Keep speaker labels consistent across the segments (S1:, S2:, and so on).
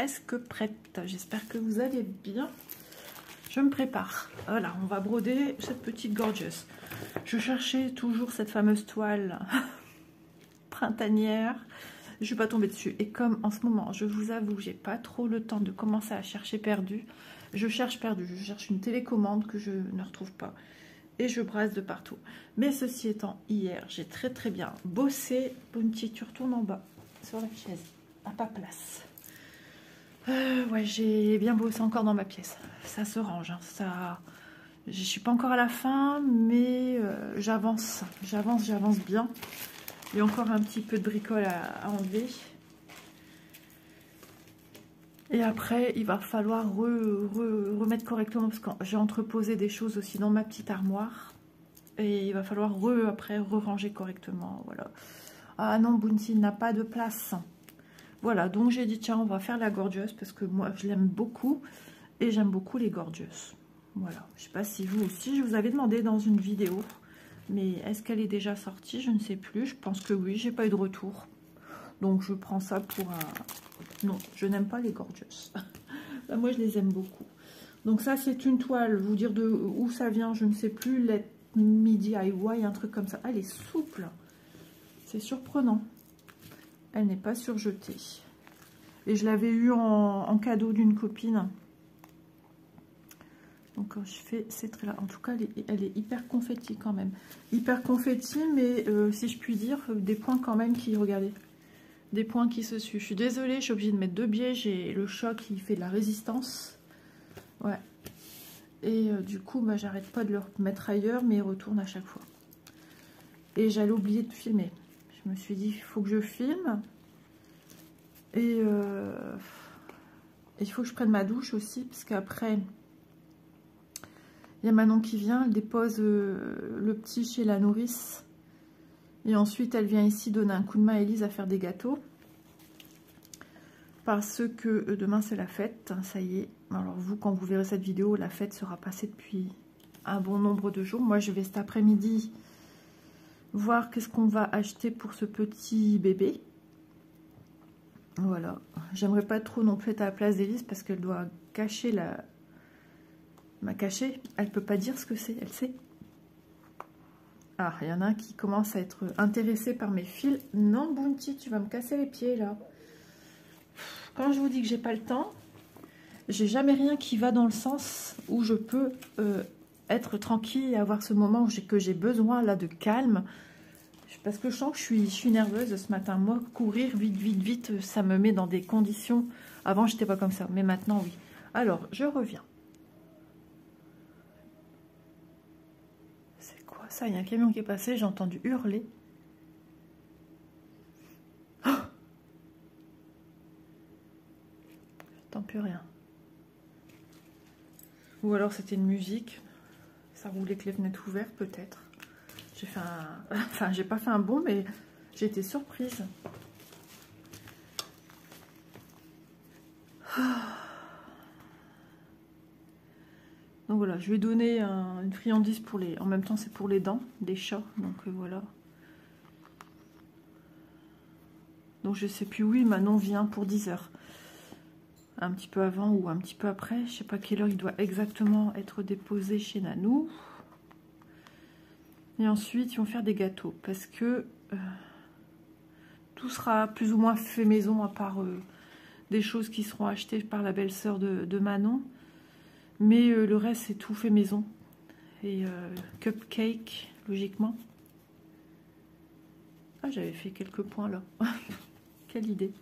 S1: presque prête. J'espère que vous allez bien. Je me prépare. Voilà, on va broder cette petite gorgeous. Je cherchais toujours cette fameuse toile printanière. Je ne suis pas tombée dessus. Et comme en ce moment, je vous avoue, j'ai pas trop le temps de commencer à chercher perdu. Je cherche perdu. Je cherche une télécommande que je ne retrouve pas. Et je brasse de partout. Mais ceci étant, hier, j'ai très bien bossé. Bounty, tu retournes en bas, sur la chaise. À pas place. Ouais, j'ai bien bossé encore dans ma pièce. Ça se range. Hein, ça... Je suis pas encore à la fin, mais j'avance bien. Il y a encore un petit peu de bricole à enlever. Et après, il va falloir remettre correctement, parce que j'ai entreposé des choses aussi dans ma petite armoire. Et il va falloir après ranger correctement. Voilà. Ah non, Bounty n'a pas de place. Voilà, donc j'ai dit, tiens, on va faire la gorgeous, parce que moi, je l'aime beaucoup. Et j'aime beaucoup les gorgeous. Voilà. Je ne sais pas si vous aussi, je vous avais demandé dans une vidéo. Mais est-ce qu'elle est déjà sortie? Je ne sais plus. Je pense que oui, j'ai pas eu de retour. Donc je prends ça pour un... Non, je n'aime pas les gorgeous. Là, moi, je les aime beaucoup. Donc ça, c'est une toile. Vous dire de où ça vient, je ne sais plus. Let me DIY, un truc comme ça. Elle est souple. C'est surprenant. Elle n'est pas surjetée. Et je l'avais eu en cadeau d'une copine. Donc quand je fais ces traits-là, en tout cas, elle est hyper confetti quand même. Hyper confetti, mais si je puis dire, des points quand même qui, regardez, des points qui se suivent. Je suis désolée, je suis obligée de mettre 2 biais. J'ai le choc qui fait de la résistance. Ouais. Et du coup, bah, j'arrête pas de le mettre ailleurs, mais il retourne à chaque fois. Et j'allais oublier de filmer. Je me suis dit, il faut que je filme. Et il faut que je prenne ma douche aussi, parce qu'après... Il y a Manon qui vient, elle dépose le petit chez la nourrice. Et ensuite, elle vient ici donner un coup de main à Elise à faire des gâteaux. Parce que demain, c'est la fête. Ça y est. Alors vous, quand vous verrez cette vidéo, la fête sera passée depuis un bon nombre de jours. Moi, je vais cet après-midi voir qu'est-ce qu'on va acheter pour ce petit bébé. Voilà. J'aimerais pas trop non plus être à la place d'Elise parce qu'elle doit cacher la... m'a caché, elle peut pas dire ce que c'est, elle sait. Ah, il y en a un qui commence à être intéressé par mes fils. Non, Bounty, tu vas me casser les pieds là. Quand je vous dis que j'ai pas le temps, j'ai jamais rien qui va dans le sens où je peux être tranquille et avoir ce moment que j'ai besoin là de calme. Parce que je sens que je suis nerveuse ce matin. Moi, courir vite, ça me met dans des conditions. Avant, j'étais pas comme ça, mais maintenant, oui. Alors, je reviens. Ça, il y a un camion qui est passé, j'ai entendu hurler. Oh, j'entends plus rien. Ou alors c'était une musique. Ça roulait que les fenêtres ouvertes, peut-être. J'ai fait un... Enfin, j'ai pas fait un bond, mais j'ai été surprise. Donc voilà, je vais donner une friandise pour les... En même temps, c'est pour les dents des chats. Donc voilà. Donc je sais plus, oui, Manon vient pour 10 h. Un petit peu avant ou un petit peu après. Je sais pas quelle heure il doit exactement être déposé chez Nanou. Et ensuite, ils vont faire des gâteaux. Parce que tout sera plus ou moins fait maison, à part des choses qui seront achetées par la belle-sœur de Manon. Mais le reste, c'est tout fait maison. Et cupcake, logiquement. Ah, j'avais fait quelques points là. Quelle idée.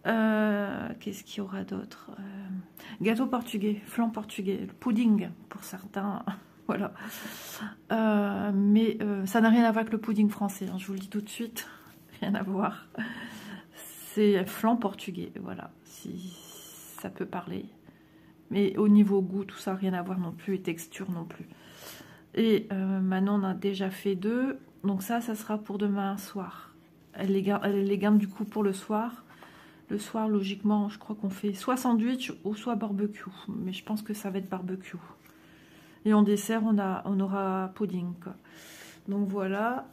S1: Qu'est-ce qu'il y aura d'autre? Gâteau portugais, flan portugais, pudding pour certains. Voilà. Mais ça n'a rien à voir avec le pudding français. Hein, je vous le dis tout de suite. Rien à voir. C'est flan portugais. Voilà. Si ça peut parler. Mais au niveau goût, tout ça, rien à voir non plus. Et texture non plus. Et Manon en a déjà fait 2. Donc ça sera pour demain soir. Elle les garde du coup pour le soir. Le soir, logiquement, je crois qu'on fait soit sandwich ou soit barbecue. Mais je pense que ça va être barbecue. Et en dessert, on aura pudding, quoi. Donc voilà.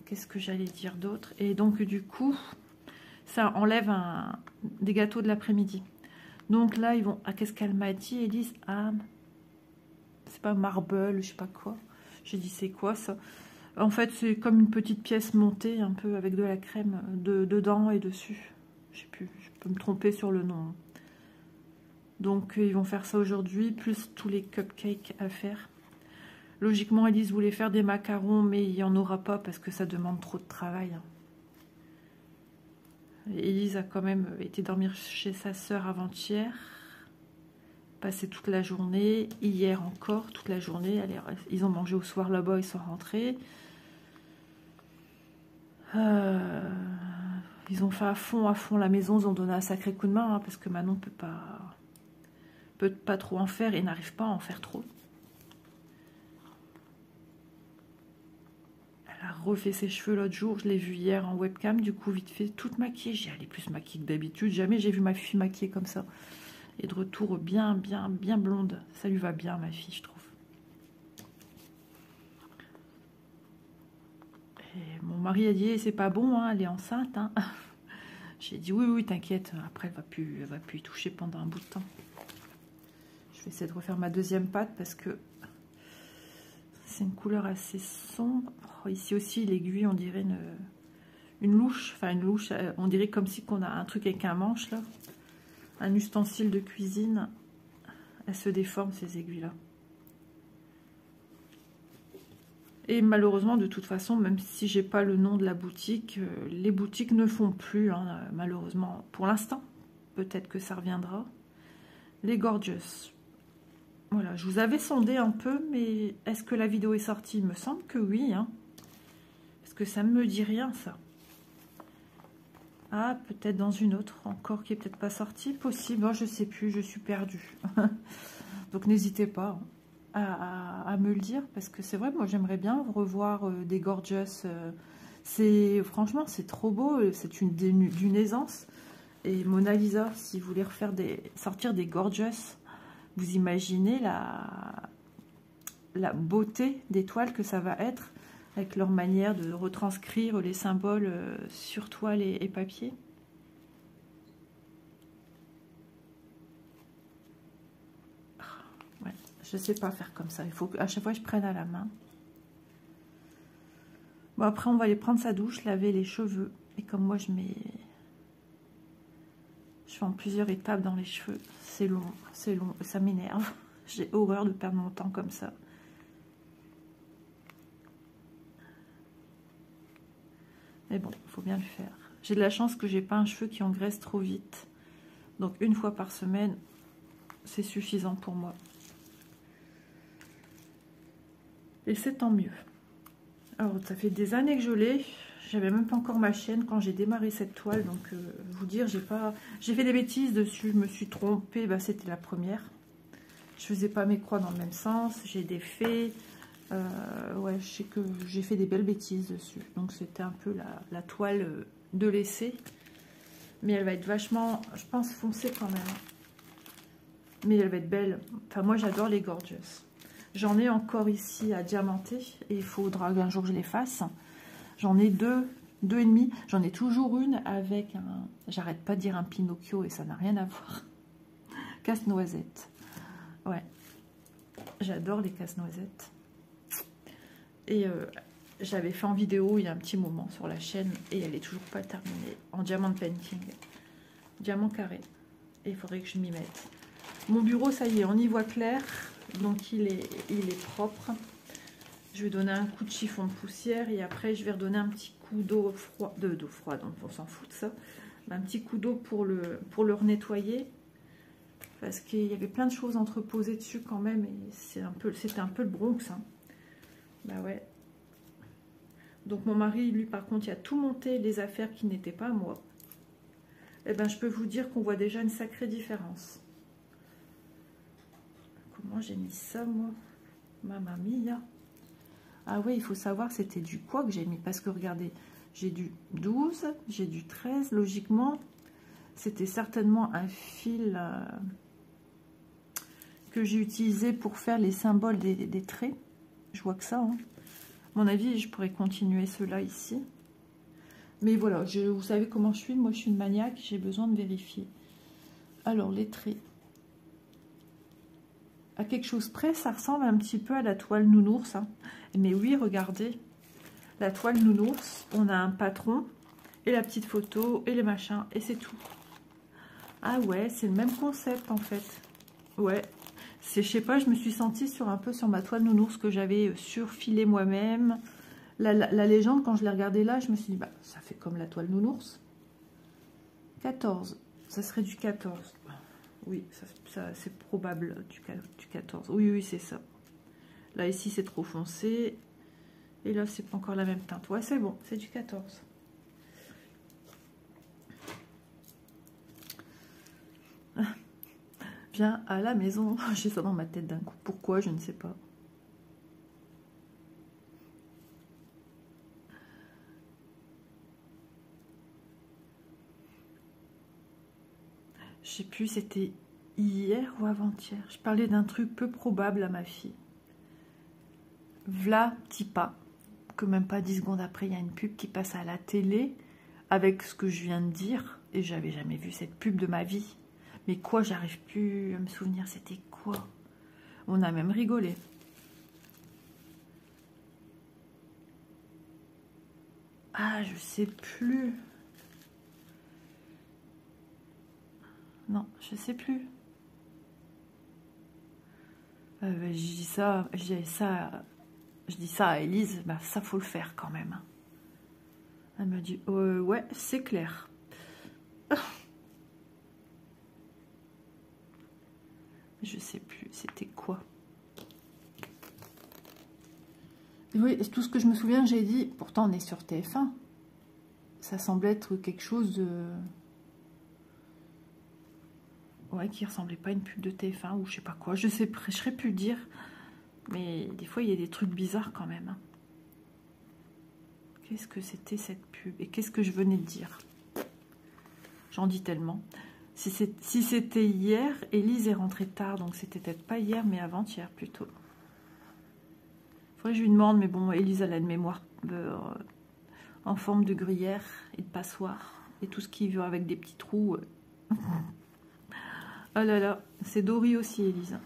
S1: Qu'est-ce que j'allais dire d'autre? Et donc du coup, Ça enlève des gâteaux de l'après-midi. Donc là, ils vont... Ah, qu'est-ce qu'elle m'a dit, Elise? Ah, c'est pas marble, je sais pas quoi. J'ai dit, c'est quoi ça? En fait, c'est comme une petite pièce montée, un peu avec de la crème dedans et dessus. Je sais plus, je peux me tromper sur le nom. Donc, ils vont faire ça aujourd'hui, plus tous les cupcakes à faire. Logiquement, Elise voulait faire des macarons, mais il n'y en aura pas parce que ça demande trop de travail. Elise a quand même été dormir chez sa sœur avant-hier. Passé toute la journée. Hier encore, toute la journée. Ils ont mangé au soir là-bas, ils sont rentrés. Ils ont fait à fond la maison. Ils ont donné un sacré coup de main, hein, parce que Manon peut pas trop en faire et n'arrive pas à en faire trop. Elle a refait ses cheveux l'autre jour, je l'ai vue hier en webcam, du coup vite fait, toute maquillée. J'ai allé plus maquillée que d'habitude, jamais j'ai vu ma fille maquillée comme ça. Et de retour bien blonde, ça lui va bien ma fille, je trouve. Et mon mari a dit, c'est pas bon, hein, elle est enceinte. Hein. J'ai dit, oui, t'inquiète, après elle va plus y toucher pendant un bout de temps. Je vais essayer de refaire ma deuxième pâte parce que c'est une couleur assez sombre. Oh, ici aussi, l'aiguille, on dirait une louche. Enfin, une louche, on dirait comme si on a un truc avec un manche, là. Un ustensile de cuisine. Elle se déforme, ces aiguilles-là. Et malheureusement, de toute façon, même si j'ai pas le nom de la boutique, les boutiques ne font plus, hein, malheureusement, pour l'instant. Peut-être que ça reviendra. Les Gorgeous. Voilà, je vous avais sondé un peu, mais est-ce que la vidéo est sortie? Il me semble que oui, hein. Parce que ça ne me dit rien, ça. Ah, peut-être dans une autre, encore qui est peut-être pas sortie. Possible, oh, je sais plus, je suis perdue. Donc n'hésitez pas à me le dire, parce que c'est vrai, moi j'aimerais bien revoir des Gorgeous. Franchement, c'est trop beau, c'est d'une aisance. Et Mona Lisa, si vous voulez sortir des Gorgeous, vous imaginez la beauté des toiles que ça va être, avec leur manière de retranscrire les symboles sur toile et papier. Ouais, je ne sais pas faire comme ça. Il faut qu'à chaque fois je prenne à la main. Bon, après on va aller prendre sa douche, laver les cheveux. Et comme moi je fais en plusieurs étapes dans les cheveux. C'est long, ça m'énerve. J'ai horreur de perdre mon temps comme ça. Mais bon, il faut bien le faire. J'ai de la chance que j'ai pas un cheveu qui engraisse trop vite. Donc une fois par semaine, c'est suffisant pour moi. Et c'est tant mieux. Alors, ça fait des années que je l'ai. J'avais même pas encore ma chaîne quand j'ai démarré cette toile. Donc, vous dire, j'ai fait des bêtises dessus. Je me suis trompée. Bah, c'était la première. Je faisais pas mes croix dans le même sens. J'ai défait. Ouais, je sais que j'ai fait des belles bêtises dessus. Donc, c'était un peu la toile de l'essai. Mais elle va être vachement, je pense, foncée quand même. Mais elle va être belle. Enfin, moi, j'adore les Gorgeous. J'en ai encore ici à diamanter. Et il faudra qu'un jour je les fasse. J'en ai deux et demi. J'en ai toujours une avec un... J'arrête pas de dire un Pinocchio et ça n'a rien à voir. Casse-noisette. Ouais. J'adore les casse-noisettes. Et j'avais fait en vidéo il y a un petit moment sur la chaîne. Et elle est toujours pas terminée. En diamant painting. Diamant carré. Et il faudrait que je m'y mette. Mon bureau, ça y est, on y voit clair. Donc il est propre. Je vais donner un coup de chiffon de poussière et après je vais redonner un petit coup d'eau froide, donc on s'en fout de ça. Un petit coup d'eau pour le nettoyer parce qu'il y avait plein de choses entreposées dessus quand même et c'était un peu le Bronx. Hein. Bah ouais. Donc mon mari, lui par contre, il a tout monté les affaires qui n'étaient pas à moi. Et ben je peux vous dire qu'on voit déjà une sacrée différence. Comment j'ai mis ça moi? Mamma mia. Ah oui, il faut savoir c'était du quoi que j'ai mis. Parce que regardez, j'ai du 12, j'ai du 13. Logiquement, c'était certainement un fil que j'ai utilisé pour faire les symboles des traits. Je vois que ça. Hein. À mon avis, je pourrais continuer ceux-là ici. Mais voilà, vous savez comment je suis. Moi, je suis une maniaque. J'ai besoin de vérifier. Alors, les traits. À quelque chose près, ça ressemble un petit peu à la toile nounours. Hein. Mais oui, regardez. La toile nounours, on a un patron et la petite photo et les machins. Et c'est tout. Ah ouais, c'est le même concept en fait. Ouais. Je sais pas, je me suis sentie un peu sur ma toile nounours que j'avais surfilé moi-même. La légende, quand je l'ai regardée là, je me suis dit, bah, ça fait comme la toile nounours. 14. Ça serait du 14. Oui, c'est probable du 14. Oui, oui, c'est ça. Là, ici, c'est trop foncé. Et là, c'est pas encore la même teinte. Ouais, c'est bon, c'est du 14. Viens à la maison. J'ai ça dans ma tête d'un coup. Pourquoi, je ne sais pas. Je sais plus, c'était hier ou avant-hier. Je parlais d'un truc peu probable à ma fille. V'là, Tipa. Que même pas 10 secondes après, il y a une pub qui passe à la télé avec ce que je viens de dire. Et j'avais jamais vu cette pub de ma vie. Mais quoi, j'arrive plus à me souvenir, c'était quoi? On a même rigolé. Ah, je sais plus. Non, je sais plus. Je dis ça, je dis ça à Elise, bah ça faut le faire quand même. Elle me dit, ouais, c'est clair. Je sais plus, c'était quoi? Oui, tout ce que je me souviens, j'ai dit, pourtant on est sur TF1. Ça semblait être quelque chose de... Ouais, qui ressemblait pas à une pub de TF1 ou je sais pas quoi. Je serais plus le dire. Mais des fois, il y a des trucs bizarres quand même. Hein. Qu'est-ce que c'était cette pub? Et qu'est-ce que je venais de dire? J'en dis tellement. Si c'était hier, Élise est rentrée tard. Donc c'était peut-être pas hier, mais avant-hier plutôt. Faudrait que je lui demande. Mais bon, Élise, elle a une mémoire en forme de gruyère et de passoire. Et tout ce qui vient avec des petits trous. Oh là là, c'est Dory aussi, Élise.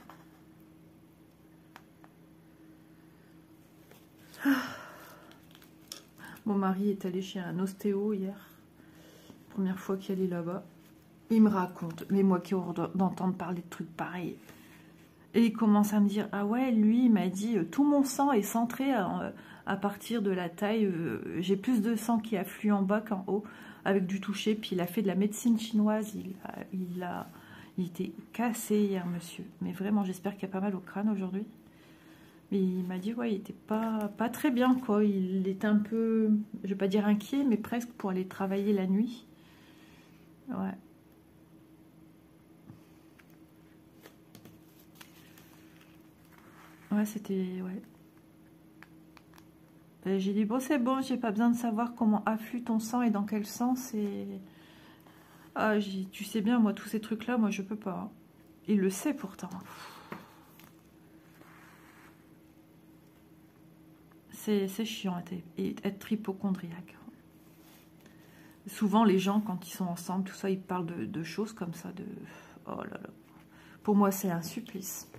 S1: Mon mari est allé chez un ostéo hier. Première fois qu'il est là-bas. Il me raconte, mais moi qui ai horreur d'entendre parler de trucs pareils. Et il commence à me dire, ah ouais, lui, il m'a dit, tout mon sang est centré à partir de la taille. J'ai plus de sang qui afflue en bas qu'en haut, avec du toucher. Puis il a fait de la médecine chinoise. Il était cassé hier, monsieur. Mais vraiment, j'espère qu'il y a pas mal au crâne aujourd'hui. Mais il m'a dit, ouais, il était pas très bien, quoi. Il était un peu, je vais pas dire inquiet, mais presque pour aller travailler la nuit. Ouais. Ouais, c'était, ouais. J'ai dit, bon, c'est bon, j'ai pas besoin de savoir comment afflue ton sang et dans quel sens. Et... Ah, tu sais bien, moi, tous ces trucs-là, moi, je peux pas. Hein. Il le sait pourtant. C'est chiant être hypocondriaque. Souvent, les gens, quand ils sont ensemble, tout ça, ils parlent de choses comme ça. Oh là là. Pour moi, c'est un supplice.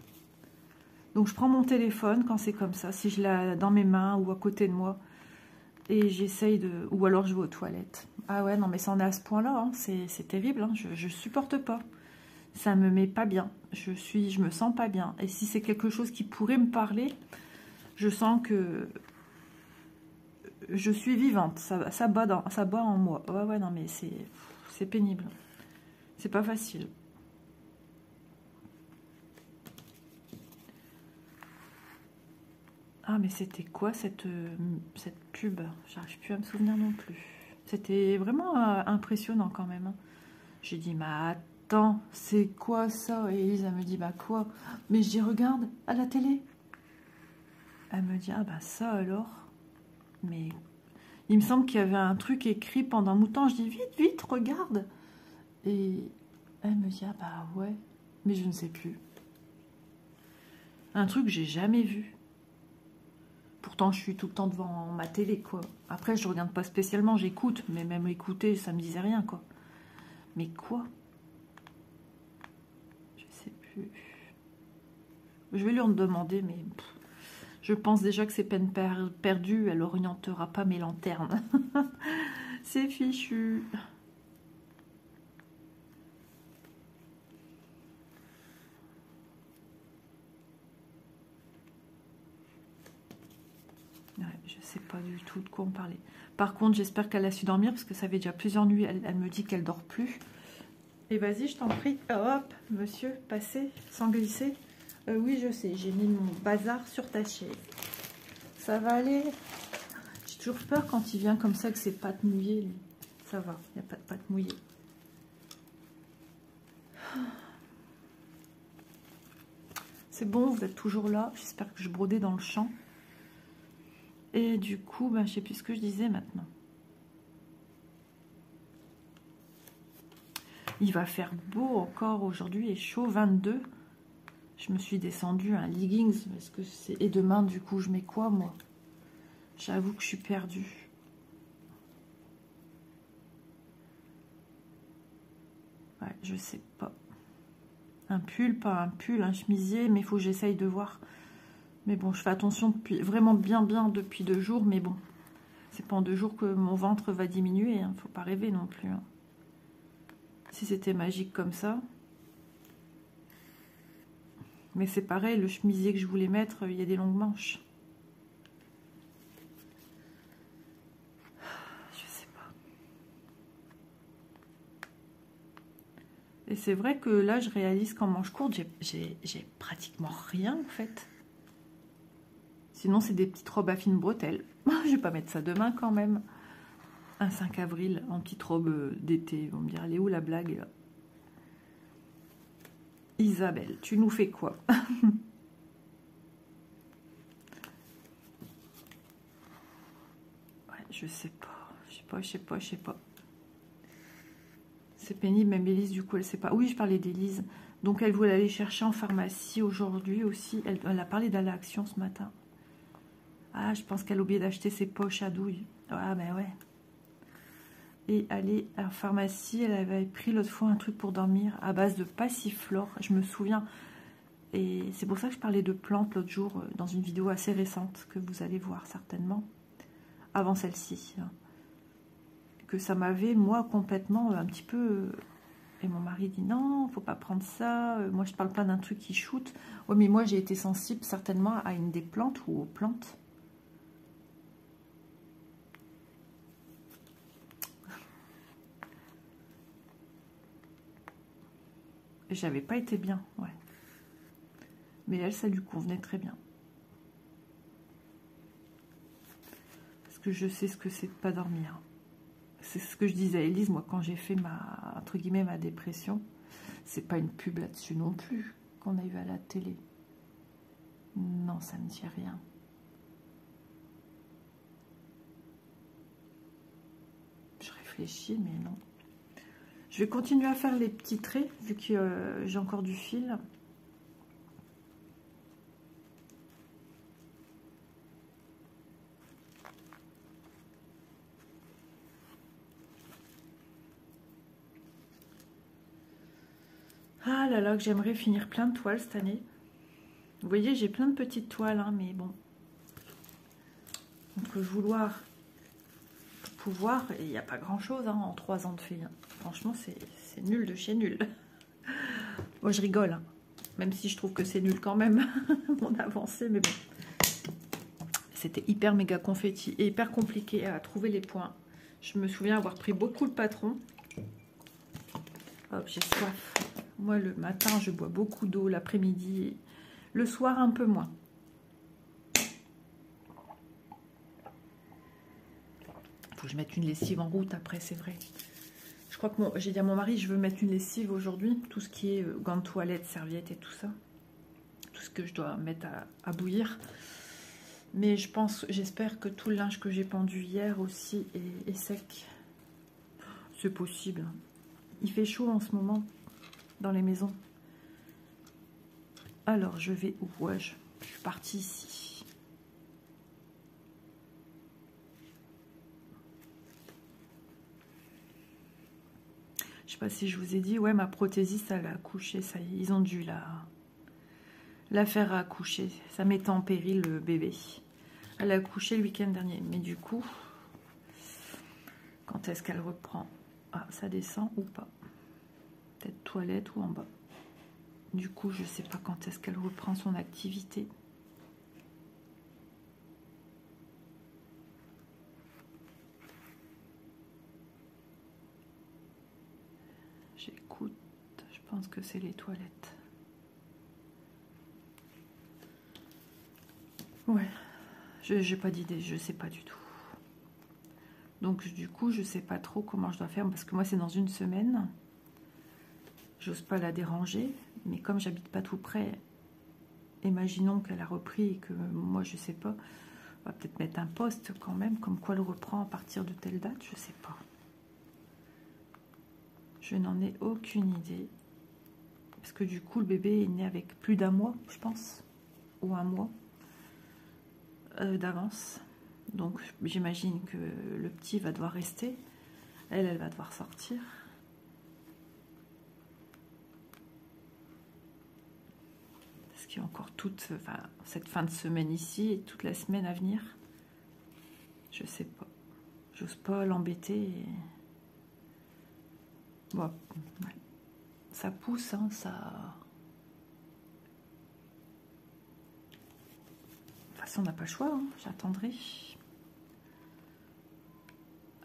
S1: Donc, je prends mon téléphone quand c'est comme ça, si je l'ai dans mes mains ou à côté de moi. Et j'essaye de... Ou alors, je vais aux toilettes. Ah ouais, non, mais ça en est à ce point-là. Hein. C'est terrible. Hein. Je supporte pas. Ça me met pas bien. Je me sens pas bien. Et si c'est quelque chose qui pourrait me parler, je sens que... Je suis vivante, ça bat en moi. Ouais, ouais, non, mais c'est pénible. C'est pas facile. Ah, mais c'était quoi cette pub? J'arrive plus à me souvenir non plus. C'était vraiment impressionnant quand même. Hein. J'ai dit, mais attends, c'est quoi ça? Et Elisa me dit, bah quoi? Mais je dis, regarde, à la télé. Elle me dit, ah bah ça alors. Mais... Il me semble qu'il y avait un truc écrit pendant un bout de temps. Je dis, vite, vite, regarde. Et elle me dit, ah bah ouais. Mais je ne sais plus. Un truc que j'ai jamais vu. pourtant je suis tout le temps devant ma télé, quoi. Après, je regarde pas spécialement, j'écoute, mais même écouter, ça me disait rien, quoi. Mais quoi? Je sais plus. Je vais lui en demander, mais je pense déjà que c'est peine perdue, elle orientera pas mes lanternes. C'est fichu. Ouais, je sais pas du tout de quoi on parlait. Par contre, j'espère qu'elle a su dormir, parce que ça fait déjà plusieurs nuits, elle me dit qu'elle dort plus. Et vas-y, je t'en prie. Hop, monsieur, passez, sans glisser. Oui, je sais, j'ai mis mon bazar sur ta chaise. Ça va aller. J'ai toujours peur quand il vient comme ça, que ses pattes mouillées, lui. Ça va, il n'y a pas de pattes mouillées. C'est bon, vous êtes toujours là. J'espère que je brodais dans le champ. Et du coup, ben, je ne sais plus ce que je disais maintenant. Il va faire beau encore aujourd'hui et chaud, 22. Je me suis descendue un leggings. Parce que et demain, du coup, je mets quoi, moi? J'avoue que je suis perdue. Ouais, je sais pas. Un pull, pas un pull, un chemisier, mais il faut que j'essaye de voir. Mais bon, je fais attention depuis vraiment bien depuis 2 jours, mais bon. C'est pas en 2 jours que mon ventre va diminuer, hein. Faut pas rêver non plus, hein. Si c'était magique comme ça. Mais c'est pareil, le chemisier que je voulais mettre, il y a des longues manches. Je sais pas. Et c'est vrai que là, je réalise qu'en manche courte, j'ai pratiquement rien en fait. Sinon, c'est des petites robes à fines bretelles. Je vais pas mettre ça demain quand même. Un 5 avril en petite robe d'été. Ils vont me dire, elle est où la blague là? Isabelle, tu nous fais quoi? Ouais, je sais pas. C'est pénible, même Élise, du coup, elle sait pas. Oui, je parlais d'Élise. Donc, elle voulait aller chercher en pharmacie aujourd'hui aussi. Elle a parlé d'aller à Action ce matin. Ah, je pense qu'elle a oublié d'acheter ses poches à douille. Ah, ben ouais. Et aller à la pharmacie, elle avait pris l'autre fois un truc pour dormir à base de passiflore, je me souviens. Et c'est pour ça que je parlais de plantes l'autre jour dans une vidéo assez récente que vous allez voir certainement, avant celle-ci. Que ça m'avait, moi, complètement un petit peu... Et mon mari dit non, faut pas prendre ça. Moi, je parle pas d'un truc qui shoot. Oui, mais moi, j'ai été sensible certainement à une des plantes ou aux plantes. J'avais pas été bien, ouais. Mais elle, ça lui convenait très bien. Parce que je sais ce que c'est de pas dormir. C'est ce que je disais à Élise, moi, quand j'ai fait ma, entre guillemets, ma dépression. C'est pas une pub là-dessus non plus, qu'on a eu à la télé. Non, ça me dit rien. Je réfléchis, mais non. Je vais continuer à faire les petits traits, vu que j'ai encore du fil. Ah là là, que j'aimerais finir plein de toiles cette année. Vous voyez, j'ai plein de petites toiles, hein, mais bon. On peut vouloir pouvoir, et il n'y a pas grand-chose hein, en 3 ans de fil. Franchement, c'est nul de chez nul. Moi, je rigole, hein, même si je trouve que c'est nul quand même, mon avancée, mais bon. C'était hyper méga confetti et hyper compliqué à trouver les points. Je me souviens avoir pris beaucoup le patron. Hop, j'ai soif. Moi, le matin, je bois beaucoup d'eau, l'après-midi, le soir, un peu moins. Faut que je mette une lessive en route après, c'est vrai. Je crois que j'ai dit à mon mari, je veux mettre une lessive aujourd'hui. Tout ce qui est gants de toilette, serviettes et tout ça. Tout ce que je dois mettre à bouillir. Mais je pense, j'espère que tout le linge que j'ai pendu hier aussi est sec. C'est possible. Il fait chaud en ce moment dans les maisons. Alors, je vais où? Ouais, je suis partie ici. sais pas si je vous ai dit, ouais, ma prothésiste, elle a accouché, ça y est, ils ont dû la faire accoucher. Ça mettait en péril le bébé. Elle a accouché le week-end dernier, mais du coup, quand est-ce qu'elle reprend? Ah, ça descend ou pas? Peut-être toilette ou en bas. Du coup, je sais pas quand est-ce qu'elle reprend son activité. J'écoute, je pense que c'est les toilettes. Ouais, j'ai pas d'idée, je sais pas du tout. Donc du coup, je sais pas trop comment je dois faire, parce que moi c'est dans une semaine. J'ose pas la déranger, mais comme j'habite pas tout près, imaginons qu'elle a repris et que moi je sais pas, on va peut-être mettre un post quand même, comme quoi elle reprend à partir de telle date, je sais pas. Je n'en ai aucune idée. Parce que du coup, le bébé est né avec plus d'1 mois, je pense, ou 1 mois d'avance. Donc j'imagine que le petit va devoir rester. Elle va devoir sortir. Parce qu'il y a encore cette fin de semaine ici et toute la semaine à venir. Je sais pas. J'ose pas l'embêter. Bon, ouais. Ça pousse, hein, ça... De toute façon, on n'a pas le choix, hein. J'attendrai.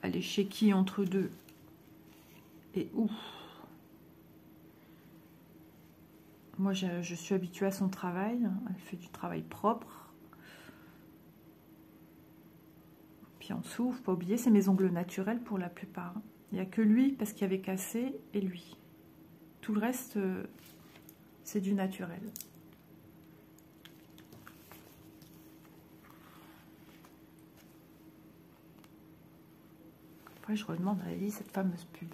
S1: Elle est chez qui entre deux? Et où? Moi, je suis habituée à son travail. Elle fait du travail propre. Puis en dessous, faut pas oublier, c'est mes ongles naturels pour la plupart. Il n'y a que lui, parce qu'il y avait cassé, et lui. Tout le reste, c'est du naturel. Après, je redemande à Ellie cette fameuse pub.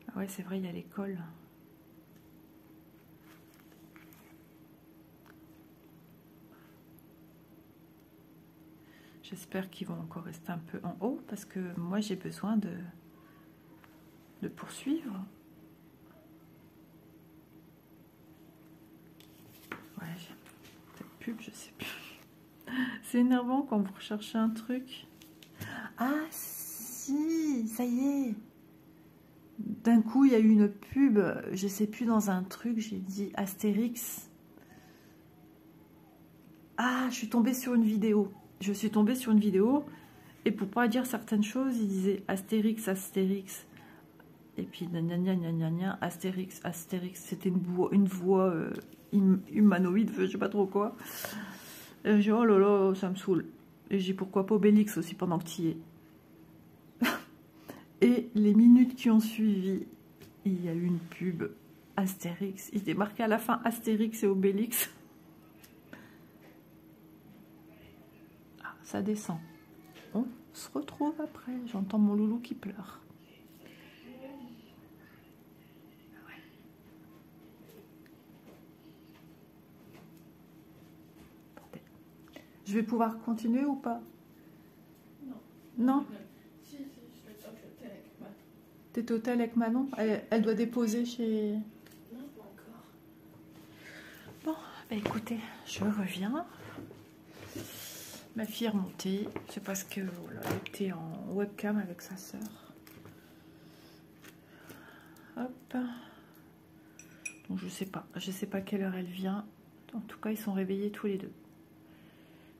S1: Ah ouais, c'est vrai, il y a l'école. J'espère qu'ils vont encore rester un peu en haut, parce que moi, j'ai besoin de poursuivre. Ouais, peut-être pub, je sais plus. C'est énervant quand vous recherchez un truc. Ah, si, ça y est. D'un coup, il y a eu une pub, je sais plus, dans un truc, j'ai dit Astérix. Ah, je suis tombée sur une vidéo. Je suis tombée sur une vidéo, et pour pas dire certaines choses, il disait Astérix, Astérix. Et puis, gna gna gna gna gna, Astérix, Astérix. C'était une voix humanoïde, je sais pas trop quoi. Et j'ai dit, oh là là, ça me saoule. Et j'ai dit, pourquoi pas Obélix aussi pendant que tu y es. Et les minutes qui ont suivi, il y a eu une pub Astérix. Il était marqué à la fin Astérix et Obélix. Ah, ça descend. On se retrouve après. J'entends mon loulou qui pleure. Je vais pouvoir continuer ou pas?
S2: Non.
S1: Non?
S2: Si, je vais être au hôtel avec Manon.
S1: T'es au hôtel avec Manon? Elle doit déposer chez...
S2: Non, pas encore.
S1: Bon, bah écoutez, je reviens. Ma fille est remontée. C'est parce que voilà, elle était en webcam avec sa sœur. Hop. Donc je sais pas quelle heure elle vient. En tout cas, ils sont réveillés tous les deux.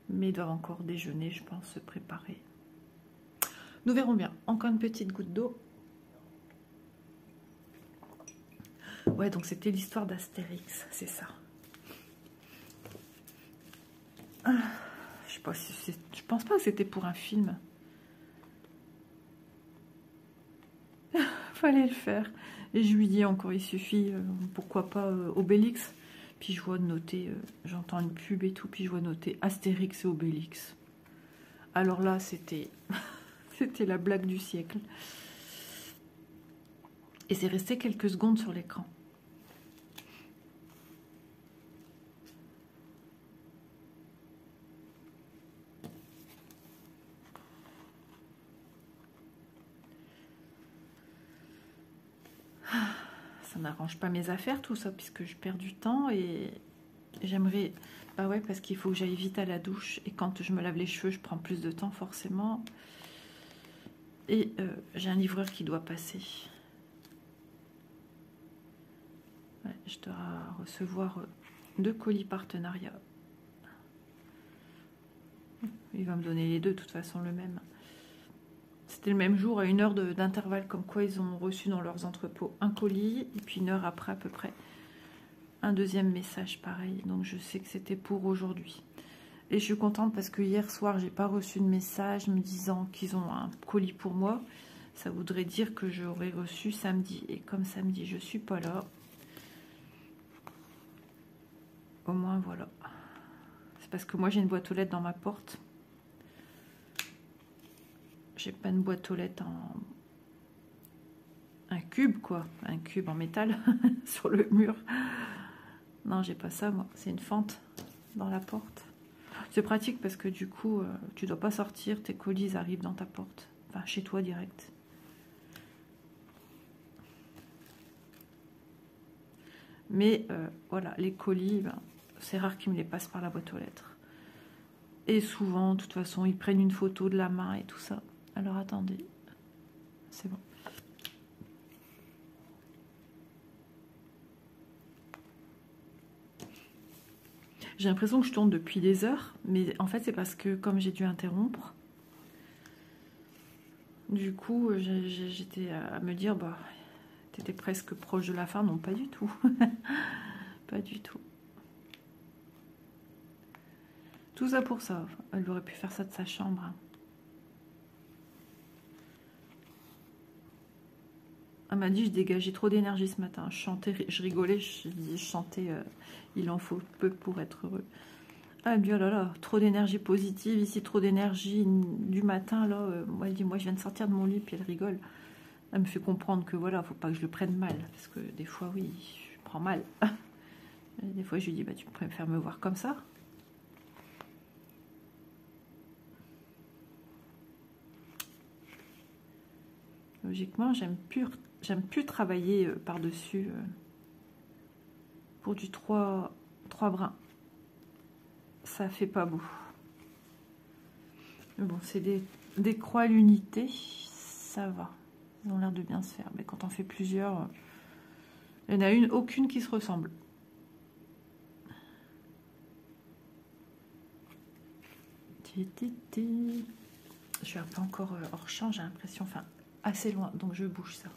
S1: Mais ils doivent encore déjeuner, je pense, se préparer. Nous verrons bien. Encore une petite goutte d'eau. Ouais, donc c'était l'histoire d'Astérix, c'est ça. Je sais pas si je pense pas que c'était pour un film. Fallait le faire. Et je lui dis encore, il suffit, pourquoi pas Obélix. Puis je vois noter, j'entends une pub et tout, puis je vois noter Astérix et Obélix. Alors là, c'était c'était la blague du siècle. Et c'est resté quelques secondes sur l'écran. n'arrange pas mes affaires, tout ça, puisque je perds du temps et j'aimerais... Bah ouais, parce qu'il faut que j'aille vite à la douche. Et quand je me lave les cheveux, je prends plus de temps, forcément. Et j'ai un livreur qui doit passer. Ouais, je dois recevoir 2 colis partenariat. Il va me donner les deux, de toute façon, le même. C'était le même jour, à 1 heure d'intervalle, comme quoi ils ont reçu dans leurs entrepôts un colis. Et puis 1 heure après, à peu près, un deuxième message, pareil. Donc je sais que c'était pour aujourd'hui. Et je suis contente parce que hier soir, j'ai pas reçu de message me disant qu'ils ont un colis pour moi. Ça voudrait dire que j'aurais reçu samedi. Et comme samedi, je suis pas là. Au moins, voilà. C'est parce que moi, j'ai une boîte aux lettres dans ma porte. J'ai pas une boîte aux lettres en... un cube, quoi. Un cube en métal sur le mur. Non, j'ai pas ça, moi. C'est une fente dans la porte. C'est pratique parce que du coup, tu dois pas sortir. Tes colis arrivent dans ta porte. Enfin, chez toi, direct. Mais voilà, les colis, ben, c'est rare qu'ils me les passent par la boîte aux lettres. Et souvent, de toute façon, ils prennent une photo de la main et tout ça. Alors attendez, c'est bon. J'ai l'impression que je tourne depuis des heures, mais en fait c'est parce que comme j'ai dû interrompre, du coup j'étais à me dire, bah, t'étais presque proche de la fin. Non, pas du tout. Pas du tout. Tout ça pour ça. Elle aurait pu faire ça de sa chambre. Elle m'a dit je dégageais trop d'énergie ce matin. Je chantais, je rigolais, je chantais il en faut peu pour être heureux. Ah, elle me dit oh là là, trop d'énergie positive ici, trop d'énergie du matin là. Moi, elle dit moi je viens de sortir de mon lit, puis elle rigole. Elle me fait comprendre que voilà, faut pas que je le prenne mal, parce que des fois oui, je prends mal. Et des fois je lui dis bah tu préfères me voir comme ça. Logiquement, j'aime plus travailler par-dessus pour du 3 brins. Ça fait pas beau. Mais bon, c'est des croix à l'unité, ça va. Ils ont l'air de bien se faire. Mais quand on fait plusieurs, il n'y en a aucune qui se ressemble. Je suis un peu encore hors champ, j'ai l'impression, enfin assez loin, donc je bouge ça.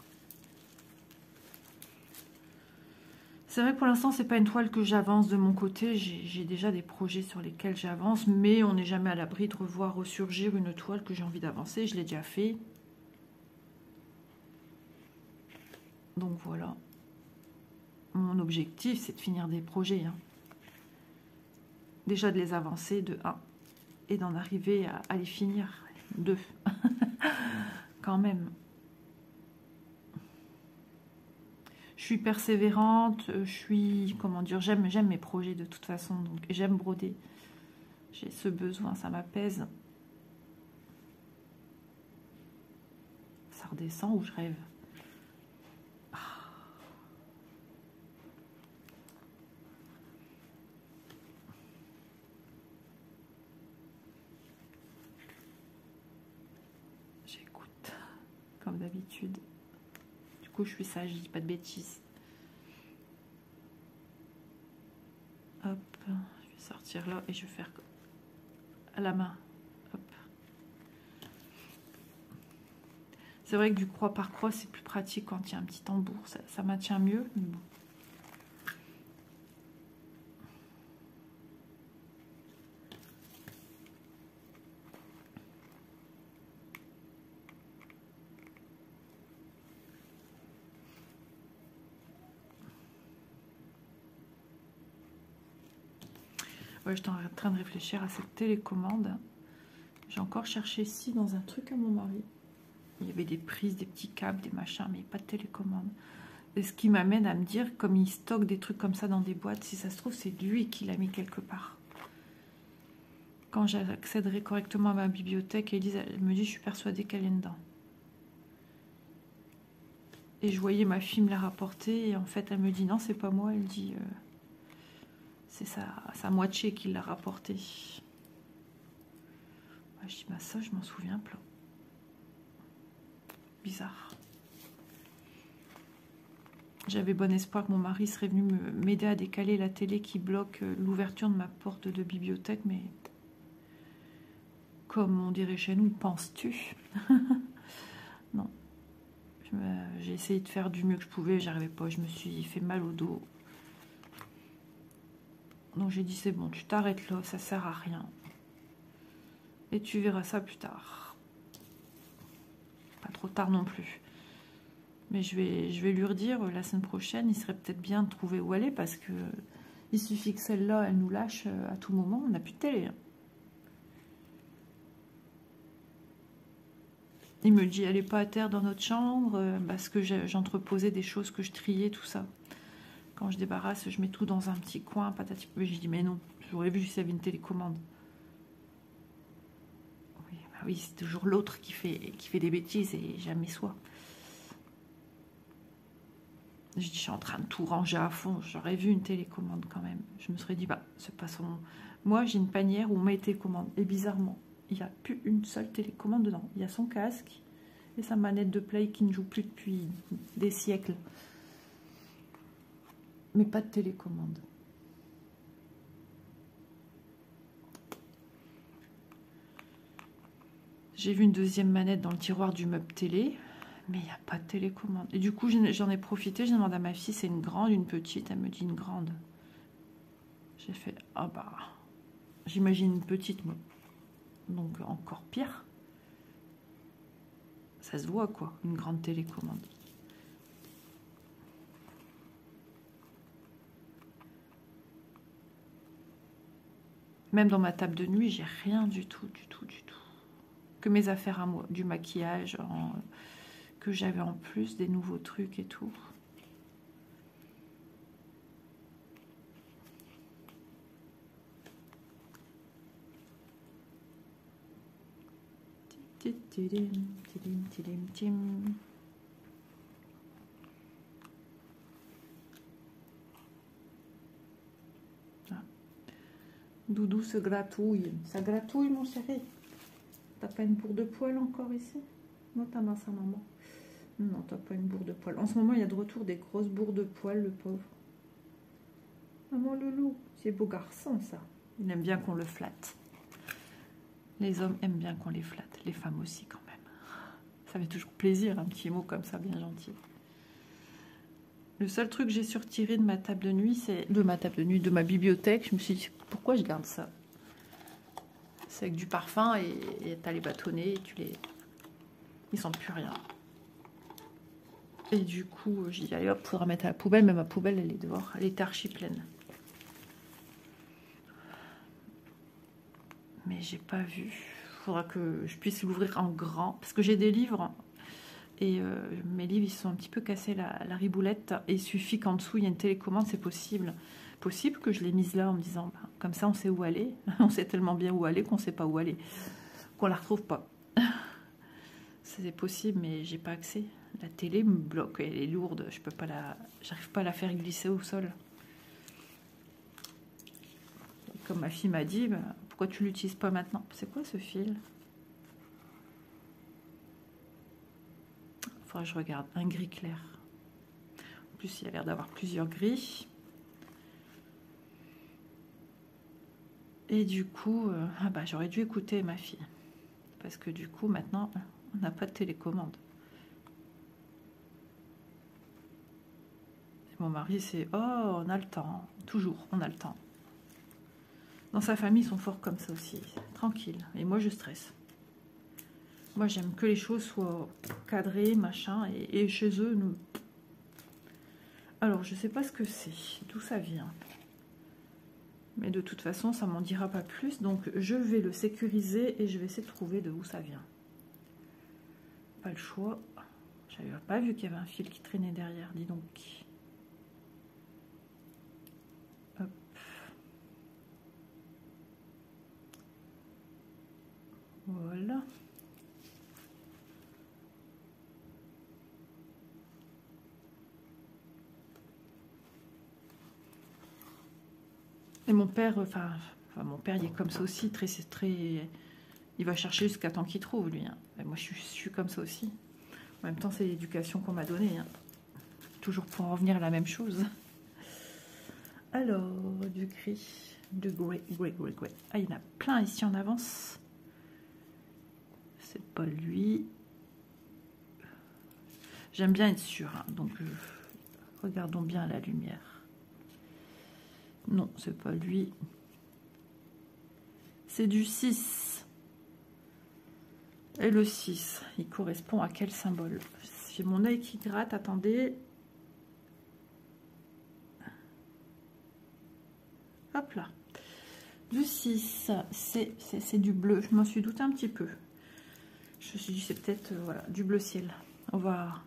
S1: C'est vrai que pour l'instant, c'est pas une toile que j'avance de mon côté. J'ai déjà des projets sur lesquels j'avance, mais on n'est jamais à l'abri de revoir ressurgir une toile que j'ai envie d'avancer. Je l'ai déjà fait. Donc voilà. Mon objectif, c'est de finir des projets. Hein. Déjà de les avancer de 1 et d'en arriver à les finir 2. Quand même. Je suis persévérante, je suis, comment dire, j'aime mes projets de toute façon, donc j'aime broder. J'ai ce besoin, ça m'apaise. Ça redescend ou je rêve? J'écoute, comme d'habitude. Du coup, je suis sage, je dis pas de bêtises. Hop, je vais sortir là et je vais faire à la main. Hop. C'est vrai que du croix par croix, c'est plus pratique quand il y a un petit tambour. Ça maintient mieux, mais bon. Ouais, j'étais en train de réfléchir à cette télécommande. J'ai encore cherché ici dans un truc à mon mari. Il y avait des prises, des petits câbles, des machins, mais pas de télécommande. Et ce qui m'amène à me dire, comme il stocke des trucs comme ça dans des boîtes, si ça se trouve, c'est lui qui l'a mis quelque part. Quand j'accéderai correctement à ma bibliothèque, elle me dit, je suis persuadée qu'elle est dedans. Et je voyais ma fille me la rapporter. Et en fait, elle me dit non, c'est pas moi. Elle dit c'est sa moitié qui l'a rapporté. Je dis bah ça, je m'en souviens pas. Bizarre. J'avais bon espoir que mon mari serait venu m'aider à décaler la télé qui bloque l'ouverture de ma porte de bibliothèque, mais comme on dirait chez nous, penses-tu? Non. J'ai essayé de faire du mieux que je pouvais, j'arrivais pas, je me suis fait mal au dos. Donc j'ai dit c'est bon, tu t'arrêtes là, ça sert à rien. Et tu verras ça plus tard. Pas trop tard non plus. Mais je vais lui redire la semaine prochaine, il serait peut-être bien de trouver où aller parce que il suffit que celle-là, elle nous lâche à tout moment, on n'a plus de télé. Il me dit, elle n'est pas à terre dans notre chambre parce que j'entreposais des choses que je triais, tout ça. Quand je débarrasse, je mets tout dans un petit coin, patati. J'ai dit, mais non, j'aurais vu si y avait une télécommande. Oui, bah oui, c'est toujours l'autre qui fait des bêtises et jamais soi. Je dis, je suis en train de tout ranger à fond. J'aurais vu une télécommande quand même. Je me serais dit, bah, c'est pas son. Moi, j'ai une panière où on met les télécommandes. Et bizarrement, il n'y a plus une seule télécommande dedans. Il y a son casque et sa manette de play qui ne joue plus depuis des siècles. Mais pas de télécommande. J'ai vu une deuxième manette dans le tiroir du meuble télé. Mais il n'y a pas de télécommande. Et du coup, j'en ai profité. Je demande à ma fille, c'est une grande, une petite. Elle me dit une grande. J'ai fait, ah bah, j'imagine une petite, moi. Donc encore pire. Ça se voit, quoi, une grande télécommande. Même dans ma table de nuit, j'ai rien du tout, du tout, du tout. Que mes affaires à moi, du maquillage, que j'avais en plus, des nouveaux trucs et tout. Doudou se gratouille. Ça gratouille, mon chéri. T'as pas une bourre de poil encore ici? Non, t'as dans sa maman. Non, t'as pas une bourre de poil. En ce moment, il y a de retour des grosses bourres de poil, le pauvre. Maman loulou, c'est beau garçon, ça. Il aime bien qu'on le flatte. Les hommes aiment bien qu'on les flatte. Les femmes aussi, quand même. Ça fait toujours plaisir, un petit mot comme ça, bien gentil. Le seul truc que j'ai surtiré de ma table de nuit, c'est de ma bibliothèque. Je me suis dit, pourquoi je garde ça? C'est avec du parfum et t'as les bâtonnets et ils sentent plus rien. Et du coup, j'ai dit, allez hop, faudra mettre à la poubelle, mais ma poubelle, elle est dehors. Elle est archi pleine. Mais j'ai pas vu. Faudra que je puisse l'ouvrir en grand. Parce que j'ai des livres. Et mes livres, ils sont un petit peu cassés la riboulette. Et il suffit qu'en dessous, il y ait une télécommande, c'est possible. Possible que je l'ai mise là en me disant, bah, comme ça, on sait où aller. On sait tellement bien où aller qu'on ne sait pas où aller. Qu'on la retrouve pas. C'est possible, mais j'ai pas accès. La télé me bloque, elle est lourde. Je peux pas j'arrive pas à la faire glisser au sol. Comme ma fille m'a dit, bah, pourquoi tu l'utilises pas maintenant? C'est quoi ce fil? Faudra que je regarde. Un gris clair. En plus, il a l'air d'avoir plusieurs gris. Et du coup, ah bah, j'aurais dû écouter ma fille. Parce que du coup, maintenant, on n'a pas de télécommande. Et mon mari, c'est « Oh, on a le temps. » Toujours, on a le temps. Dans sa famille, ils sont forts comme ça aussi. Tranquille. Et moi, je stresse. Moi, j'aime que les choses soient cadrées, machin. Et chez eux, nous... Alors, je sais pas ce que c'est. D'où ça vient. Mais de toute façon, ça m'en dira pas plus. Donc, je vais le sécuriser et je vais essayer de trouver de où ça vient. Pas le choix. J'avais pas vu qu'il y avait un fil qui traînait derrière, dis donc. Hop. Voilà. Et mon père, mon père, il est comme ça aussi, il va chercher jusqu'à temps qu'il trouve, lui. Hein. Et moi, je suis comme ça aussi. En même temps, c'est l'éducation qu'on m'a donnée. Hein. Toujours pour en revenir à la même chose. Alors, du gris, de grey. Ah, il y en a plein ici en avance. C'est pas lui. J'aime bien être sûre, hein, donc regardons bien la lumière. Non, c'est pas lui. C'est du 6. Et le 6, il correspond à quel symbole? J'ai mon œil qui gratte, attendez. Hop là. Du 6, c'est du bleu. Je m'en suis doutée un petit peu. Je me suis dit, c'est peut-être voilà, du bleu ciel. On va...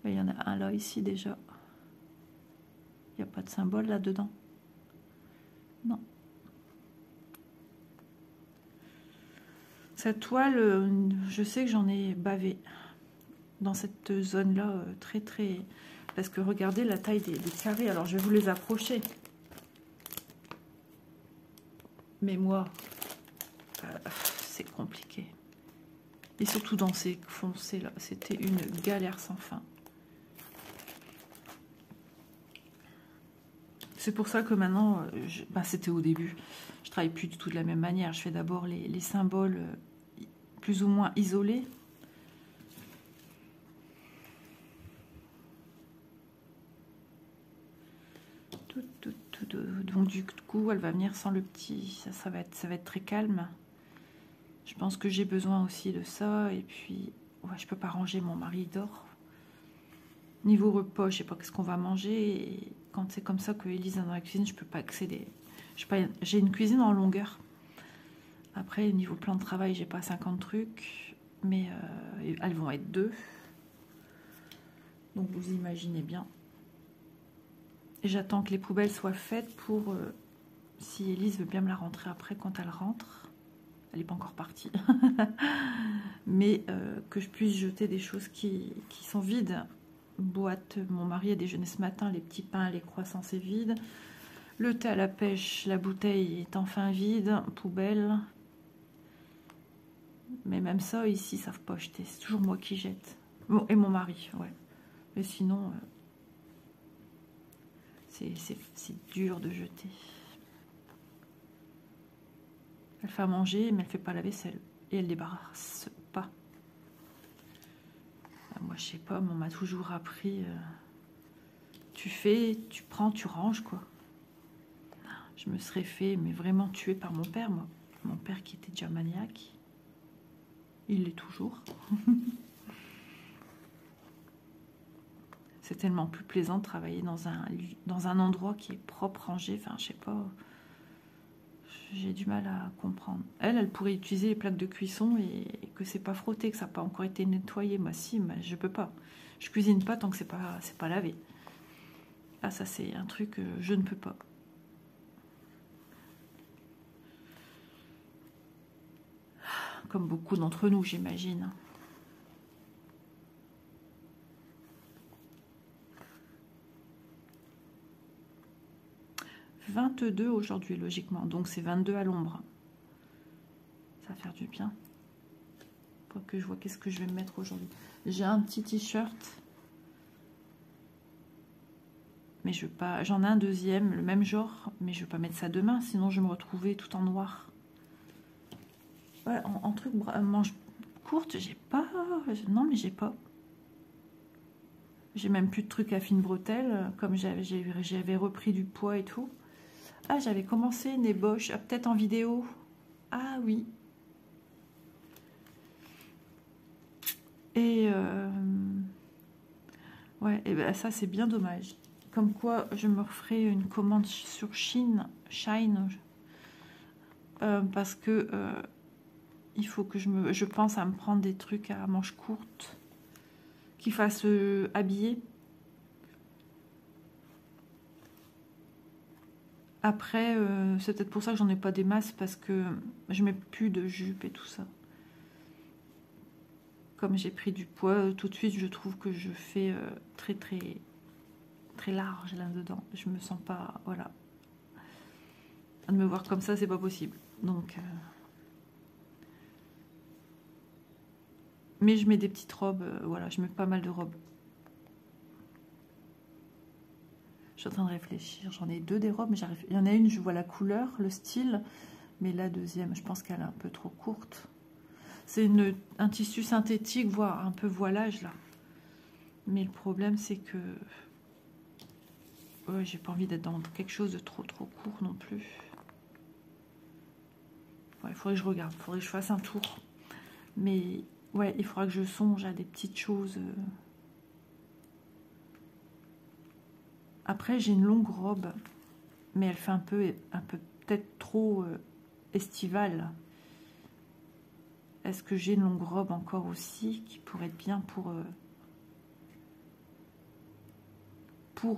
S1: Il y en a un là, ici, déjà. Il n'y a pas de symbole là-dedans. Non. Cette toile, je sais que j'en ai bavé. Dans cette zone-là, très... Parce que regardez la taille des carrés. Alors, je vais vous les approcher. Mais moi, c'est compliqué. Et surtout dans ces foncés là, c'était une galère sans fin. C'est pour ça que maintenant, c'était au début, je travaille plus du tout de la même manière. Je fais d'abord les symboles plus ou moins isolés. Donc du coup, elle va venir sans le petit. Ça va être très calme. Je pense que j'ai besoin aussi de ça. Et puis, ouais, je peux pas ranger, mon mari dort. Niveau repas, je sais pas qu'est-ce qu'on va manger. Et quand c'est comme ça que Élise est dans la cuisine, je peux pas accéder. J'ai une cuisine en longueur. Après, niveau plan de travail, j'ai pas 50 trucs. Mais elles vont être 2. Donc vous imaginez bien. Et j'attends que les poubelles soient faites pour... si Élise veut bien me la rentrer après quand elle rentre. Elle n'est pas encore partie. Mais que je puisse jeter des choses qui sont vides. Boîte, mon mari a déjeuné ce matin, les petits pains, les croissants, c'est vide. Le thé à la pêche, la bouteille est enfin vide. Poubelle. Mais même ça, ici, ils ne savent pas jeter. C'est toujours moi qui jette. Bon, et mon mari, ouais. Mais sinon... c'est dur de jeter. Elle fait à manger, mais elle fait pas la vaisselle. Et elle débarrasse pas. Moi, je sais pas, mais on m'a toujours appris... tu fais, tu prends, tu ranges, quoi. Je me serais fait, mais vraiment tuée par mon père, moi. Mon père qui était déjà maniaque. Il l'est toujours. C'est tellement plus plaisant de travailler dans un endroit qui est propre, rangé. Enfin, je sais pas... J'ai du mal à comprendre. Elle pourrait utiliser les plaques de cuisson et que c'est pas frotté, que ça n'a pas encore été nettoyé. Moi, si, mais je peux pas. Je cuisine pas tant que c'est pas lavé. Ah, ça, c'est un truc, je ne peux pas. Comme beaucoup d'entre nous, j'imagine. « 22 aujourd'hui, logiquement. Donc, c'est 22 à l'ombre. Ça va faire du bien. Pour que je vois qu'est-ce que je vais me mettre aujourd'hui. J'ai un petit t-shirt. Mais je veux pas... J'en ai un deuxième, le même genre. Mais je ne veux pas mettre ça demain. Sinon, je vais me retrouver tout en noir. Ouais, en truc manche courte, j'ai pas... Non, mais j'ai pas. J'ai même plus de trucs à fine bretelle. Comme j'avais repris du poids et tout. Ah, j'avais commencé une ébauche. Peut-être en vidéo. Ah oui. Et... ouais, et ben ça, c'est bien dommage. Comme quoi, je me referai une commande sur Shine. Parce que... il faut que je pense à me prendre des trucs à manches courtes qui fassent habiller. Après, c'est peut-être pour ça que j'en ai pas des masses parce que je mets plus de jupe et tout ça. Comme j'ai pris du poids, tout de suite, je trouve que je fais très large là-dedans. Je me sens pas, voilà, De me voir comme ça, c'est pas possible. Donc, mais je mets des petites robes, voilà, je mets pas mal de robes. Je suis en train de réfléchir, j'en ai deux des robes, mais j'arrive. Il y en a une, je vois la couleur, le style, mais la deuxième, je pense qu'elle est un peu trop courte. C'est un tissu synthétique, voire un peu voilage là. Mais le problème, c'est que ouais, j'ai pas envie d'être dans quelque chose de trop court non plus. Ouais, il faudrait que je regarde, il faudrait que je fasse un tour. Mais ouais, il faudra que je songe à des petites choses. Après, j'ai une longue robe, mais elle fait un peu peut-être trop estivale. Est-ce que j'ai une longue robe encore aussi qui pourrait être bien pour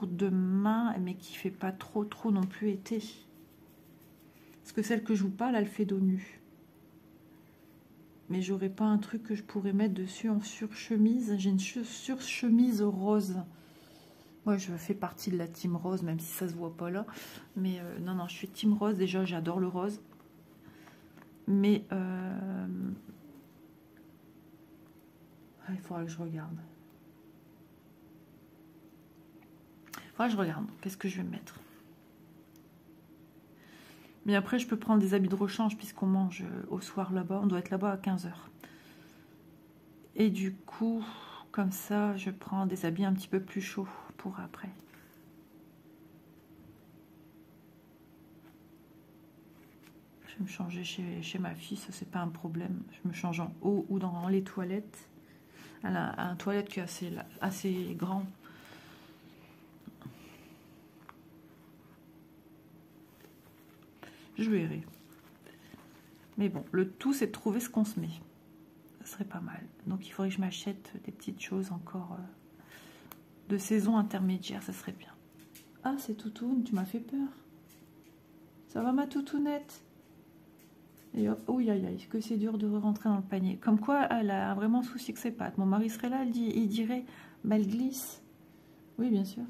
S1: demain, mais qui fait pas trop non plus été? Parce que celle que je vous parle, elle fait dos nu. Mais j'aurais pas un truc que je pourrais mettre dessus en surchemise. J'ai une surchemise rose. Moi, je fais partie de la team rose, même si ça se voit pas là. Mais non, je suis team rose. Déjà, j'adore le rose. Mais il faudra que je regarde. Qu'est-ce que je vais mettre? Mais après, je peux prendre des habits de rechange puisqu'on mange au soir là-bas. On doit être là-bas à 15 h. Et du coup, comme ça, je prends des habits un petit peu plus chauds pour après. Je vais me changer chez ma fille, ça c'est pas un problème. Je me change en haut ou dans les toilettes. Elle a un toilette qui est assez grand. Je verrai. Mais bon, le tout c'est de trouver ce qu'on se met. Ça serait pas mal. Donc il faudrait que je m'achète des petites choses encore de saison intermédiaire, ça serait bien. Ah, c'est Toutoune, tu m'as fait peur. Ça va ma toutounette? Et hop, oui, aïe, aïe, que c'est dur de rentrer dans le panier. Comme quoi, elle a vraiment souci que ses pattes. Mon mari serait là, il dirait, bah, elle glisse. Oui, bien sûr.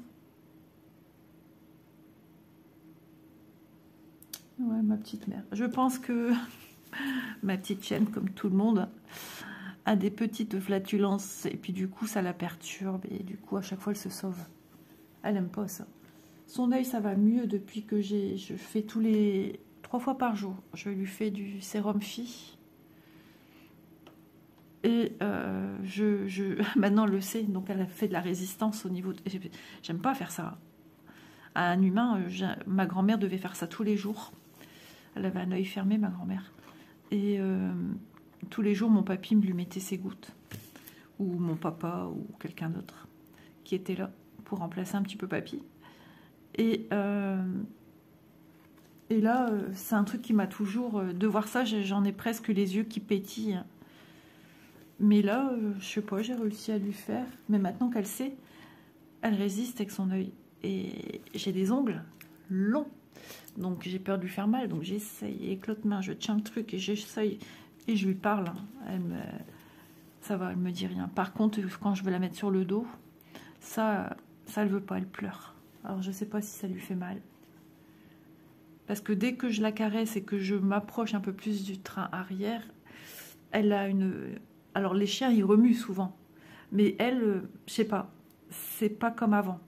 S1: Ouais, ma petite mère. Je pense que ma petite chienne, comme tout le monde, a des petites flatulences. Et puis du coup, ça la perturbe. Et du coup, à chaque fois, elle se sauve. Elle aime pas ça. Son œil, ça va mieux depuis que je fais 3 fois par jour. Je lui fais du sérum Phi. Et maintenant, elle le sait. Donc, elle a fait de la résistance au niveau... J'aime pas faire ça. À un humain, ma grand-mère devait faire ça tous les jours. Elle avait un œil fermé, ma grand-mère. Et tous les jours, mon papy me lui mettait ses gouttes. Ou mon papa, ou quelqu'un d'autre qui était là pour remplacer un petit peu papy. Et là, c'est un truc qui m'a toujours... de voir ça, j'en ai presque les yeux qui pétillent. Mais là, je sais pas, j'ai réussi à lui faire. Mais maintenant qu'elle sait, elle résiste avec son œil. Et j'ai des ongles longs. Donc j'ai peur de lui faire mal. Donc j'essaye. Et avec l'autre main, je tiens le truc et j'essaye. Et je lui parle. Ça va, elle me dit rien. Par contre, quand je veux la mettre sur le dos, ça elle veut pas, elle pleure. Alors je sais pas si ça lui fait mal. Parce que dès que je la caresse et que je m'approche un peu plus du train arrière, elle a une... Alors les chiens, ils remuent souvent. Mais elle, je sais pas, c'est pas comme avant.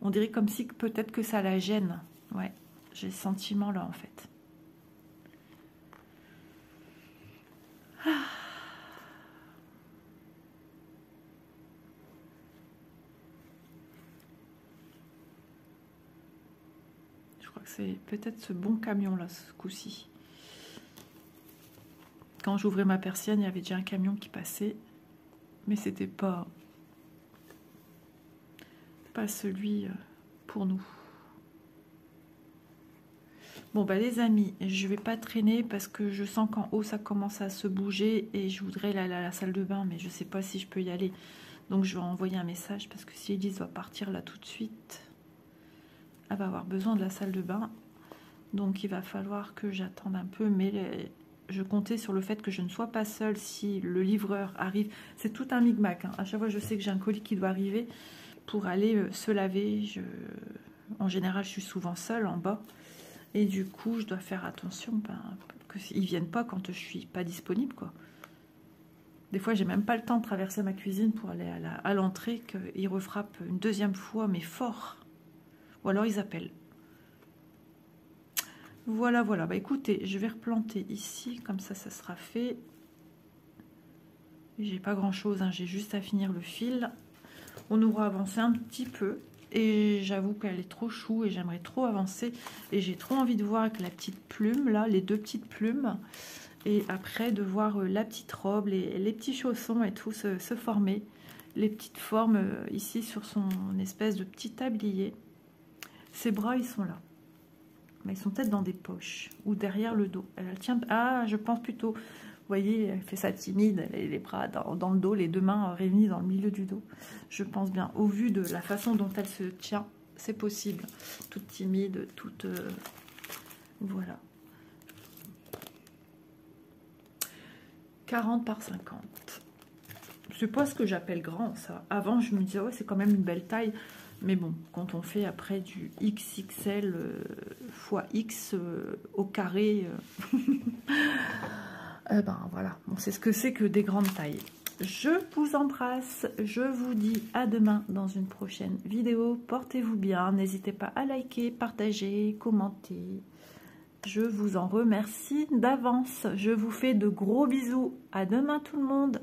S1: On dirait comme si peut-être que ça la gêne. Ouais, j'ai ce sentiment là en fait. Je crois que c'est peut-être ce bon camion là, ce coup-ci. Quand j'ouvrais ma persienne, il y avait déjà un camion qui passait. Mais c'était pas celui pour nous. Bon bah les amis, je vais pas traîner parce que je sens qu'en haut ça commence à se bouger et je voudrais aller à la salle de bain, mais je sais pas si je peux y aller. Donc je vais envoyer un message parce que si Elise va partir là tout de suite, elle va avoir besoin de la salle de bain. Donc il va falloir que j'attende un peu, mais je comptais sur le fait que je ne sois pas seule si le livreur arrive. C'est tout un micmac, hein. À chaque fois je sais que j'ai un colis qui doit arriver pour aller se laver. En général je suis souvent seule en bas. Et du coup, je dois faire attention qu'ils ne viennent pas quand je suis pas disponible, quoi. Des fois, j'ai même pas le temps de traverser ma cuisine pour aller à l'entrée, qu'ils refrappent une deuxième fois, mais fort. Ou alors, ils appellent. Voilà, voilà. Bah écoutez, je vais replanter ici, comme ça sera fait. J'ai pas grand-chose, hein, j'ai juste à finir le fil. On aura avancé un petit peu. Et j'avoue qu'elle est trop chou et j'aimerais trop avancer. Et j'ai trop envie de voir avec la petite plume, là, les deux petites plumes. Et après, de voir la petite robe, les petits chaussons et tout se former. Les petites formes ici sur son espèce de petit tablier. Ses bras, ils sont là. Mais ils sont peut-être dans des poches ou derrière le dos. Elle tient... Ah, je pense plutôt... Vous voyez, elle fait ça timide, elle a les bras dans le dos, les deux mains réunies dans le milieu du dos. Je pense bien, au vu de la façon dont elle se tient, c'est possible. Toute timide, toute... voilà. 40 par 50. C'est pas ce que j'appelle grand, ça. Avant, je me disais, ouais, c'est quand même une belle taille. Mais bon, quand on fait après du XXL x X au carré... ben voilà, bon, c'est ce que c'est que des grandes tailles. Je vous embrasse, je vous dis à demain dans une prochaine vidéo. Portez-vous bien, n'hésitez pas à liker, partager, commenter. Je vous en remercie d'avance. Je vous fais de gros bisous. À demain tout le monde.